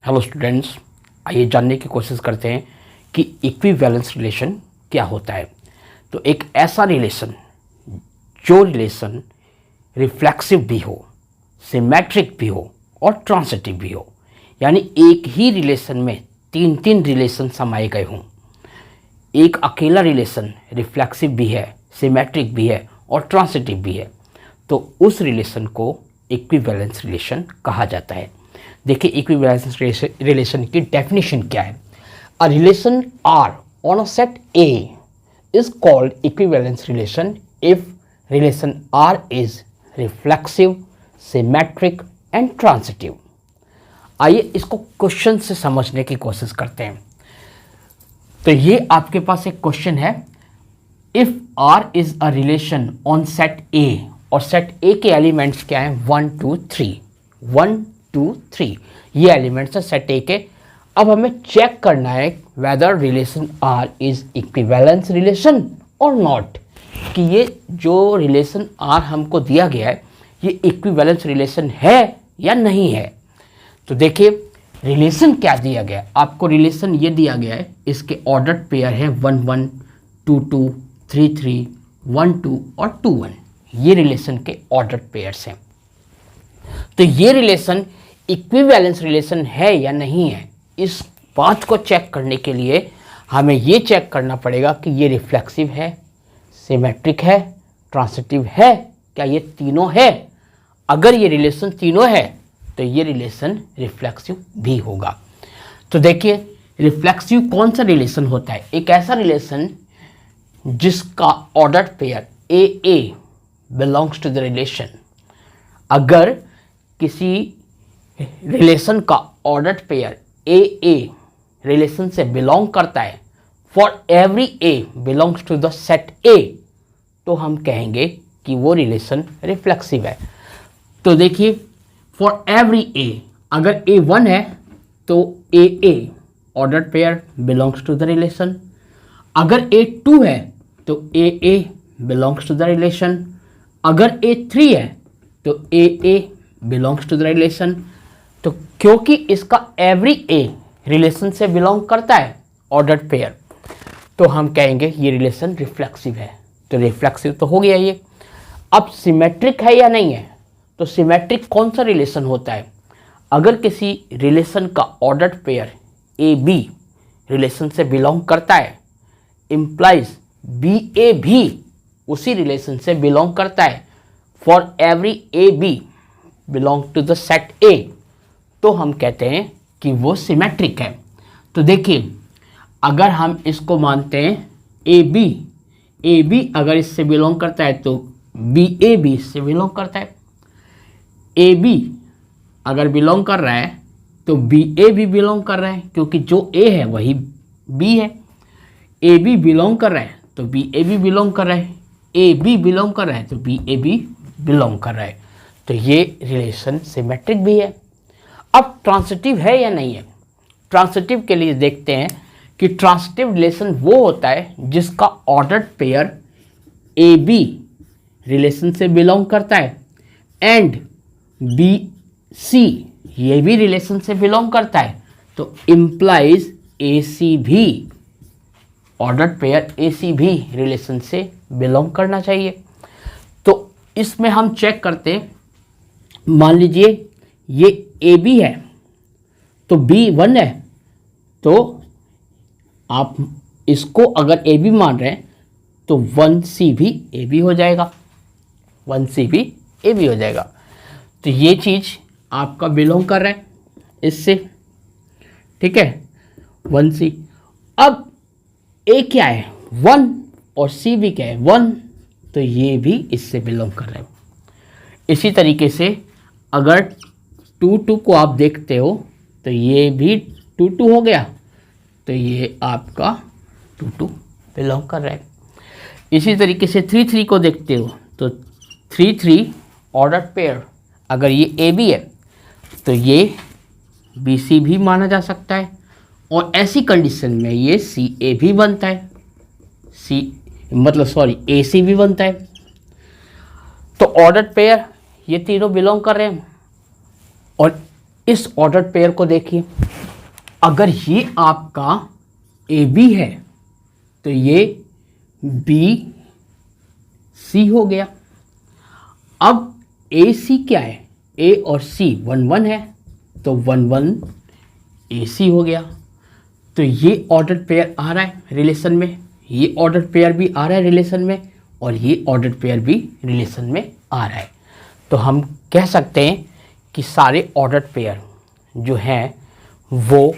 Hello students, आइए जानने की कोशिश करते हैं कि इक्विवेलेंस रिलेशन क्या होता है। तो एक ऐसा रिलेशन जो रिलेशन रिफ्लेक्सिव भी हो, सिमेट्रिक भी हो और ट्रांजिटिव भी हो, यानी एक ही रिलेशन में तीन तीन रिलेशन समाये गए हों। एक अकेला रिलेशन रिफ्लेक्सिव भी है, सिमेट्रिक भी है और ट्रांजिटिव भी है, तो उस रिलेशन को इक्विवेलेंस रिलेशन कहा जाता है। देखिए इक्विवेलेंस रिलेशन की डेफिनेशन क्या है। A relation R on a set A is called equivalence relation if relation R is reflexive, symmetric and transitive. आइए इसको क्वेश्चन से समझने की कोशिश करते हैं। तो ये आपके पास एक क्वेश्चन है, if R is a relation on set A, और सेट ए के एलिमेंट्स क्या हैं, 1 2 3 1 2 3, ये एलिमेंट्स है सेट ए के। अब हमें चेक करना है whether relation R is equivalence relation और नॉट, कि ये जो रिलेशन आर हमको दिया गया है ये इक्विवेलेंस रिलेशन है या नहीं है। तो देखिए रिलेशन क्या दिया गया है आपको, रिलेशन ये दिया गया है, इसके ऑर्डर्ड पेयर है 1 1 2 2 3 3 1 2 और 2 1, ये रिलेशन के ऑर्डर्ड पेयर्स हैं। तो ये रिलेशन इक्विवेलेंस रिलेशन है या नहीं है, इस बात को चेक करने के लिए हमें ये चेक करना पड़ेगा कि ये रिफ्लेक्सिव है, सिमेट्रिक है, ट्रांजिटिव है, क्या ये तीनों है। अगर ये रिलेशन तीनों है तो ये रिलेशन रिफ्लेक्सिव भी होगा। तो देखिए रिफ्लेक्सिव कौन सा रिलेशन होता है, एक ऐसा रिलेशन जिसका ordered pair a a belongs to the relation. अगर किसी रिलेशन का ordered pair a a relation से बिलोंग करता है, for every a belongs to the set A, तो हम कहेंगे कि वो रिलेशन रिफ्लेक्सिव है। तो देखिए फॉर एवरी ए, अगर ए 1 है तो a a ordered pair belongs to the relation. अगर ए 2 है तो a a belongs to the relation. अगर ए 3 है तो a a belongs to the relation. तो क्योंकि इसका एवरी ए रिलेशन से बिलोंग करता है ऑर्डर्ड पेयर, तो हम कहेंगे ये रिलेशन रिफ्लेक्सिव है। तो रिफ्लेक्सिव तो हो गया ये। अब सिमेट्रिक है या नहीं है, तो सिमेट्रिक कौन सा रिलेशन होता है, अगर किसी रिलेशन का ordered pair a b relation से बिलोंग करता है, इम्प्लाइज बी ए भी उसी रिलेशन से बिलोंग करता है, for every a b belong to the set A, तो हम कहते हैं कि वो सिमेट्रिक है। तो देखिए अगर हम इसको मानते हैं ए बी अगर इससे बिलोंग करता है तो बी ए बी इससे बिलोंग करता है। ए बी अगर बिलोंग कर रहा है तो बी ए भी बिलोंग कर रहा है, क्योंकि जो ए है वही बी है। ए बी बिलोंग कर रहा है तो बी ए भी बिलोंग कर रहा है, ए बी बिलोंग कर रहा है तो बी ए भी बिलोंग कर रहा है। तो ये रिलेशन सिमेट्रिक भी है। अब ट्रांजिटिव है या नहीं है, ट्रांजिटिव के लिए देखते हैं कि ट्रांजिटिव रिलेशन वो होता है जिसका ordered pair a b relation से बिलोंग करता है एंड बी सी ये भी रिलेशन से बिलोंग करता है, तो इम्प्लाइज ए सी भी, ऑर्डर्ड पेयर ए सी भी रिलेशन से बिलोंग करना चाहिए। तो इसमें हम चेक करते हैं, मान लीजिए ये ए बी है तो बी 1 है, तो आप इसको अगर ए बी मान रहे हैं तो 1 सी भी ए बी हो जाएगा, 1 सी भी ए बी हो जाएगा। तो ये चीज़ आपका बिलोंग कर रहा है इससे, ठीक है, 1 सी। अब ए क्या है 1 और सी भी क्या है 1, तो ये भी इससे बिलोंग कर रहा है। इसी तरीके से अगर 2 2 को आप देखते हो तो ये भी 2 2 हो गया, तो ये आपका 2 2 बिलोंग कर रहा है। इसी तरीके से 3 3 को देखते हो तो 3 3 ऑर्डर्ड पेयर, अगर ये ए बी है तो ये बी सी भी माना जा सकता है, और ऐसी कंडीशन में ये सी ए भी बनता है, ए सी भी बनता है। तो ऑर्डर्ड पेयर ये तीनों बिलोंग कर रहे हैं। और इस ऑर्डर्ड पेयर को देखिए, अगर ये आपका ए बी है तो ये बी सी हो गया। अब ए सी क्या है, ए और सी 1 1 है, तो 1 1 ए सी हो गया। तो ये ऑर्डर पेयर आ रहा है रिलेशन में, ये ऑर्डर पेयर भी आ रहा है रिलेशन में, और ये ऑर्डर पेयर भी रिलेशन में आ रहा है। तो हम कह सकते हैं कि सारे ऑर्डर पेयर जो हैं वो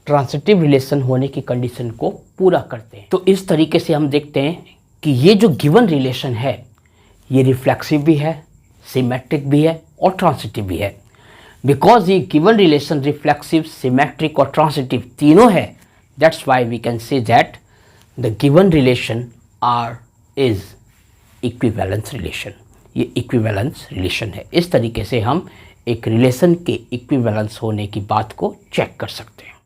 ट्रांसिटिव रिलेशन होने की कंडीशन को पूरा करते हैं। तो इस तरीके से हम देखते हैं कि ये जो गिवन रिलेशन है ये रिफ्लेक्सिव भी है, सिमेट्रिक भी है और ट्रांसिटिव भी है। बिकॉज ये गिवन रिलेशन रिफ्लेक्सिव, सिमेट्रिक और ट्रांसिटिव तीनों है, that's why we can say that the given relation R is equivalence relation. ये इक्विवेलेंस रिलेशन है। इस तरीके से हम एक रिलेशन के इक्विवेलेंस होने की बात को चेक कर सकते हैं।